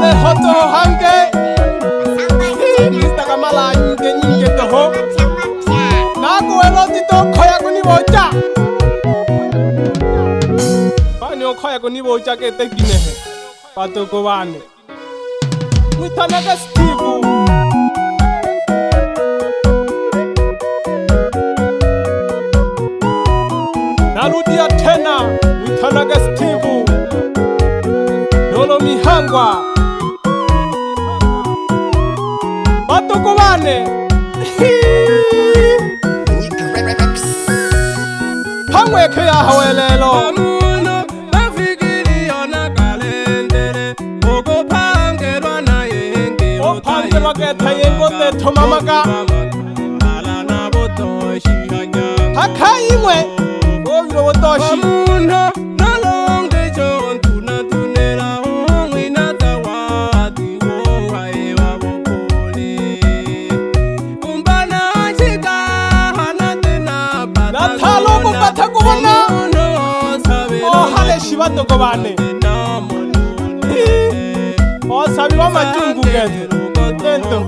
le hoto hange Mr. Kamala nyinge toho Naku eloti to koya kuni bocha Pani okoya kuni bocha ke tekine he Pato ko bane Mwitanaga Steve Narudia tena Mwitanaga Steve Nolo Mihangwa Pato ko bane Hangwe ke ya hawelelo Pangelwa yengo te tomamaka Hakaimwe Oviro botoshi Nalonge John tunatunela hongwi na zawadi Wohaewa bopole Kumbana chika hanatena Natalo kupata kubona Ohale shibato kubane Osabi wa majungu gete Tento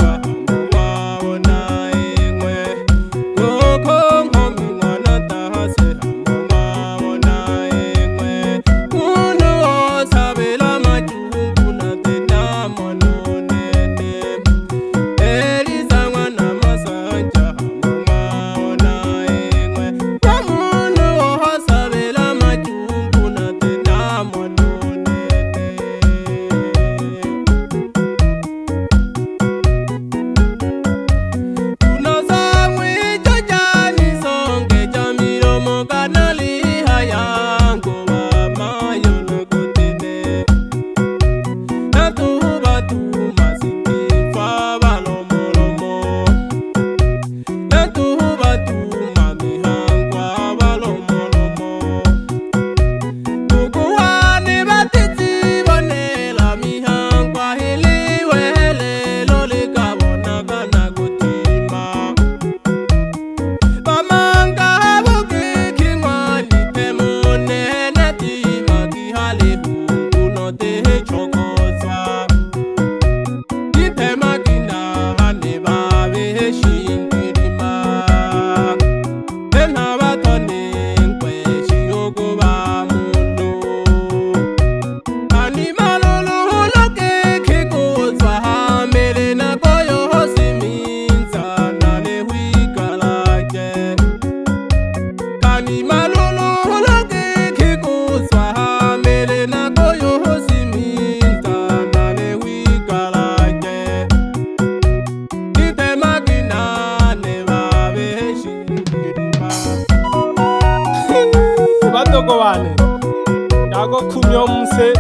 Jago kumyo mse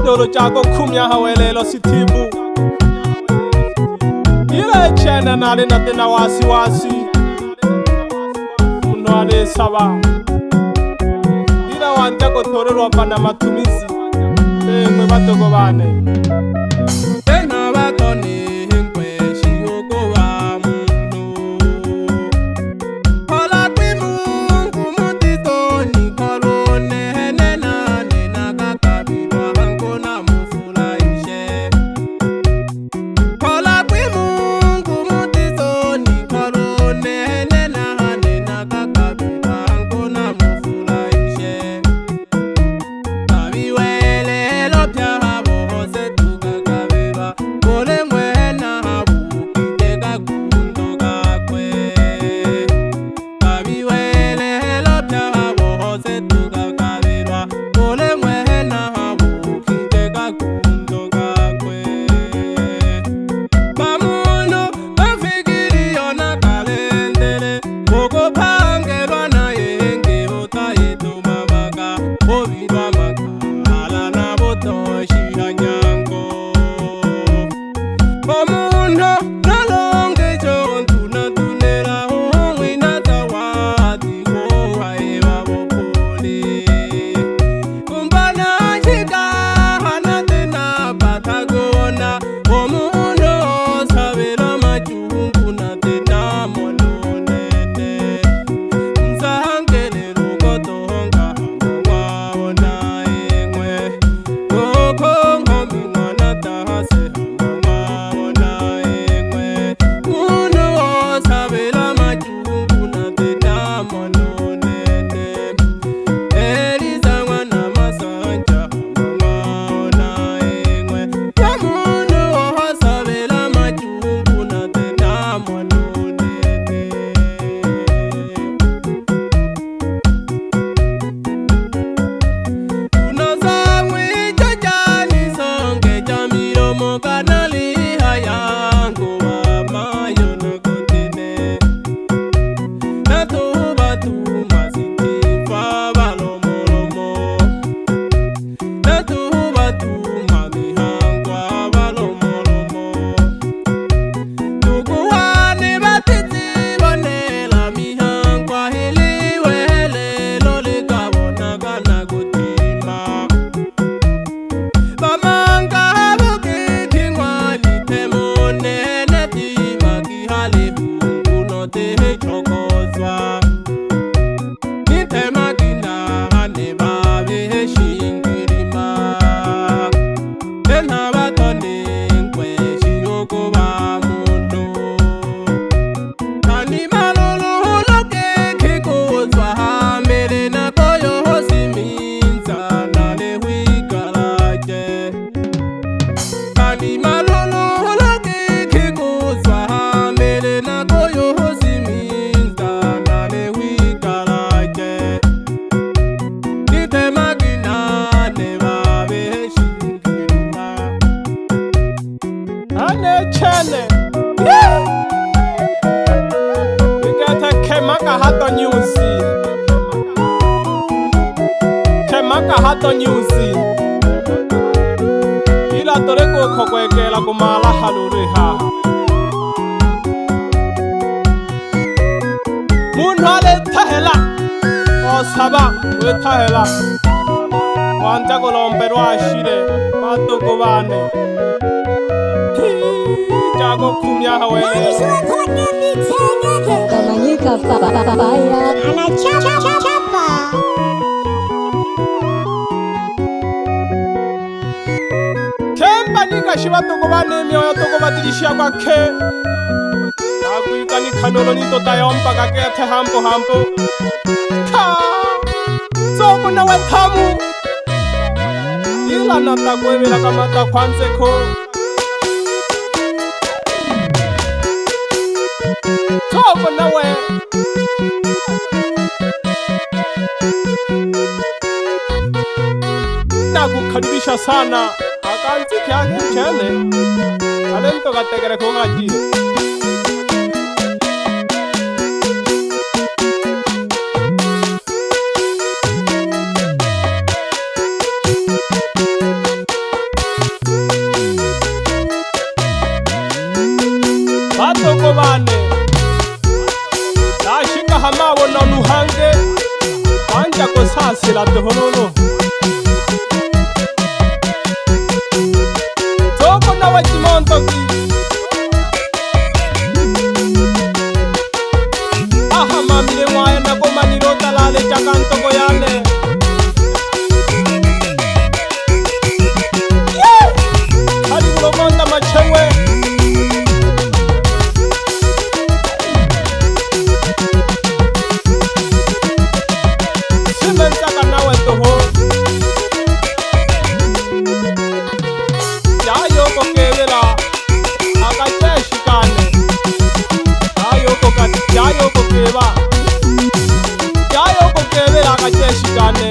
Dolo jago kumya hawelelo sitibu Ile chena nale na tena wasi Unwale saba Ila wanja kotorelo wapana matumizi Mwe bato go bane Tena batoni Ole mwe Ane chene. Ikete kemaka hato nyuzi. Kemaka hato nyuzi. Ila toreko kokwekela kumala haluriha. Munhale tahela. Osaba we tahela. Wanja kolomperwa shire. Matoko bane. Jago kumya hawele. Kamanyika papaya Anachapa. Kemba nika shiba toko bane mioyo toko batirishia kwa ke. Nakuika ni kanolo ni tota yompa kakete hampo hampo. Ka. Soko na wetamu. Ila nata kwevela kamata kwanze ko. Soko na we. Nakukaribisha sana. Akanti kyake chene. Talento kategere kongajire. Batoko bane. Nashika hamabo na nuhange. Wanja ko sasila toholono. Soko na wachimontoki. Aha mamile mwaya na goma nirota lale chakanto koyane. Hadi kulomonda machewe. Simentaka nawe toho. Yayoko kevela. Akacheshikane. Yayoko keva. Yayoko kevela akacheshikane.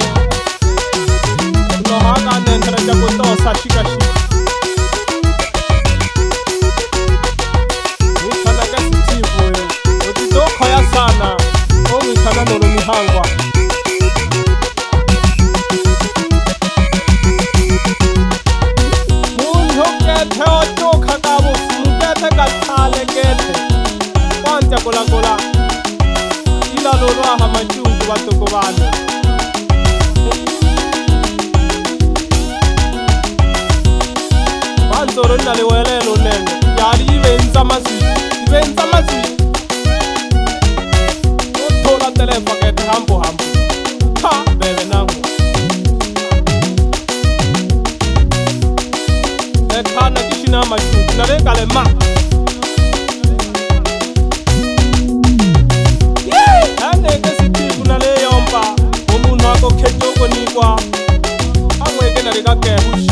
Unohakane ntraja kutosa shikashi. Mutana kasi tivu yo. Utitoko ya sana. Mutana nolo mihangwa. Kete ochoka kabo mkete katale kete Wanja kola kola Ila lolo aha machungu batoko bane Wanzoro nale welelo nene Yari ibenza mazwi Otola telefa kete hampo hampo Ha bebe nangu Kana kishina machu Narenga le ma Ane kesi tifu na le yompa Omunu wako kejoko nikwa Hamweke narika kehushi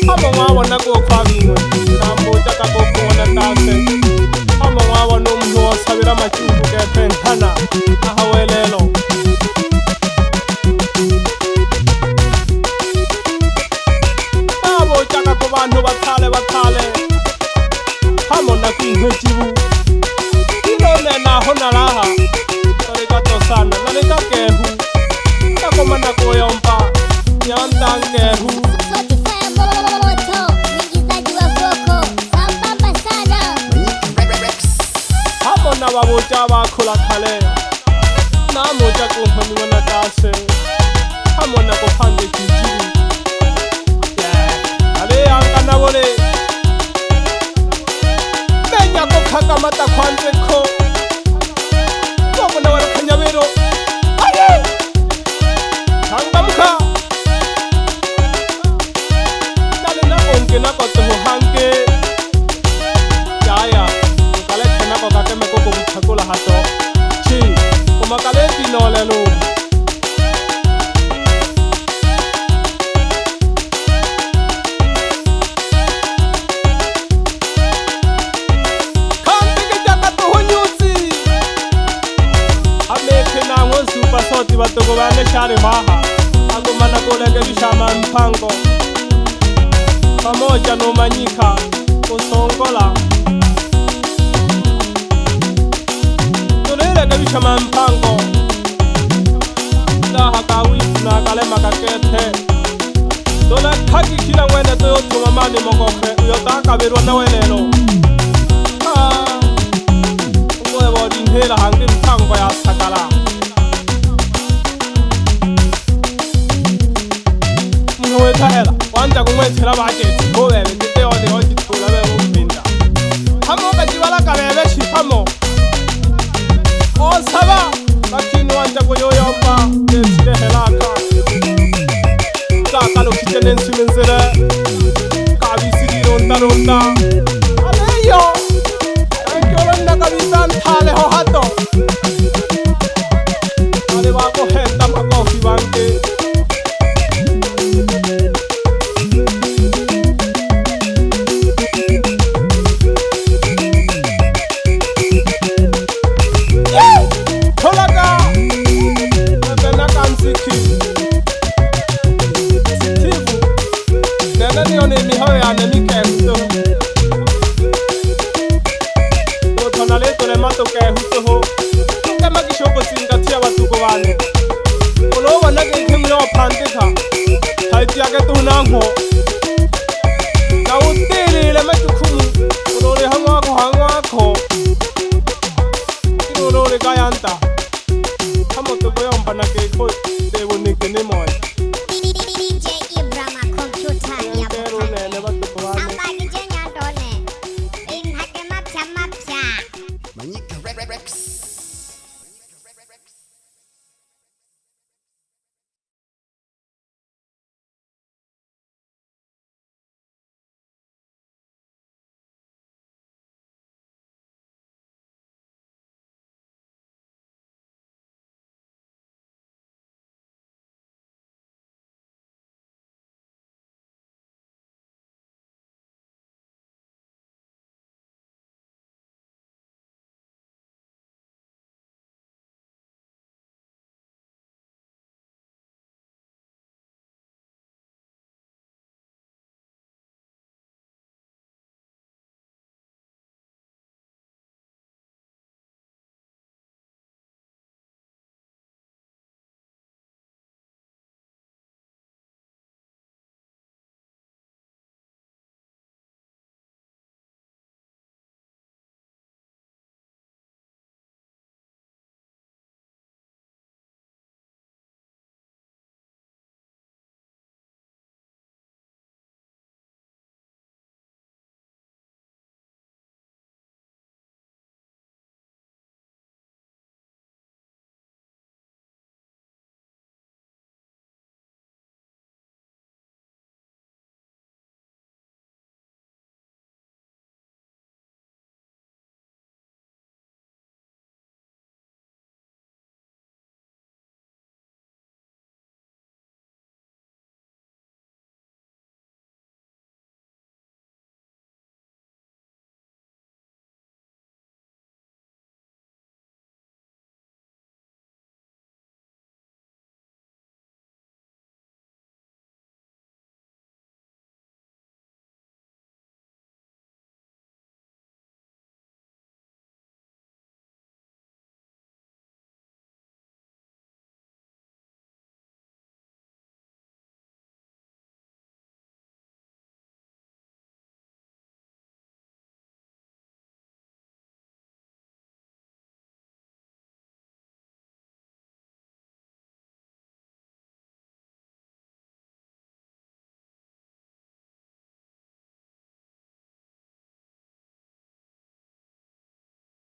Hamo mwawa nako kwa vingwe Nambo jaka koko wana tase Hamo mwawa no mnuwa sabira machu Kete nkana Ahawelelo Bantu batale Hamona kwinke chibu Inone naho naraha Nareka tosana, nareka kehu Nakoma nakoyompa Nyanda ngehu Spotify moto, mwingizaji wa voko, sambamba sana. Hamona baboja bakola kale Namoja kumpani wana dase Hamona kopande chijibu Angana bole Menya ko kakamata kwanze ko Wabona wala kanyabero Aye Tangamuka Nale na onge na kote hange Yaya Ukale kena ko kakeme koko buchakula hato Chi Umakale pinolelo Batoko bane shari maha agumana kurekebisha mpango pamoja na Manyika kusongola tulirekebisha mpango daha kawifu na kalema kakete tuna kaki kila mwene tuyotuma mani mogoke uyotakabirwa na welelo ngoe bodinhela hangi mpango ya sakala mwetahela wanja kumwethela baketi kobebe titeone ochitula bebe umpinda hamoka jibala kabebe shikamo osaba lakini wanja kuyoyomba tesilehelaka kakalo kitenensimenzele kabisirirondaronda aleyo ankiolonda kabisa ntaleho hato ale bakohenda makofi bange kayanta hamo to koyomba na ke ko de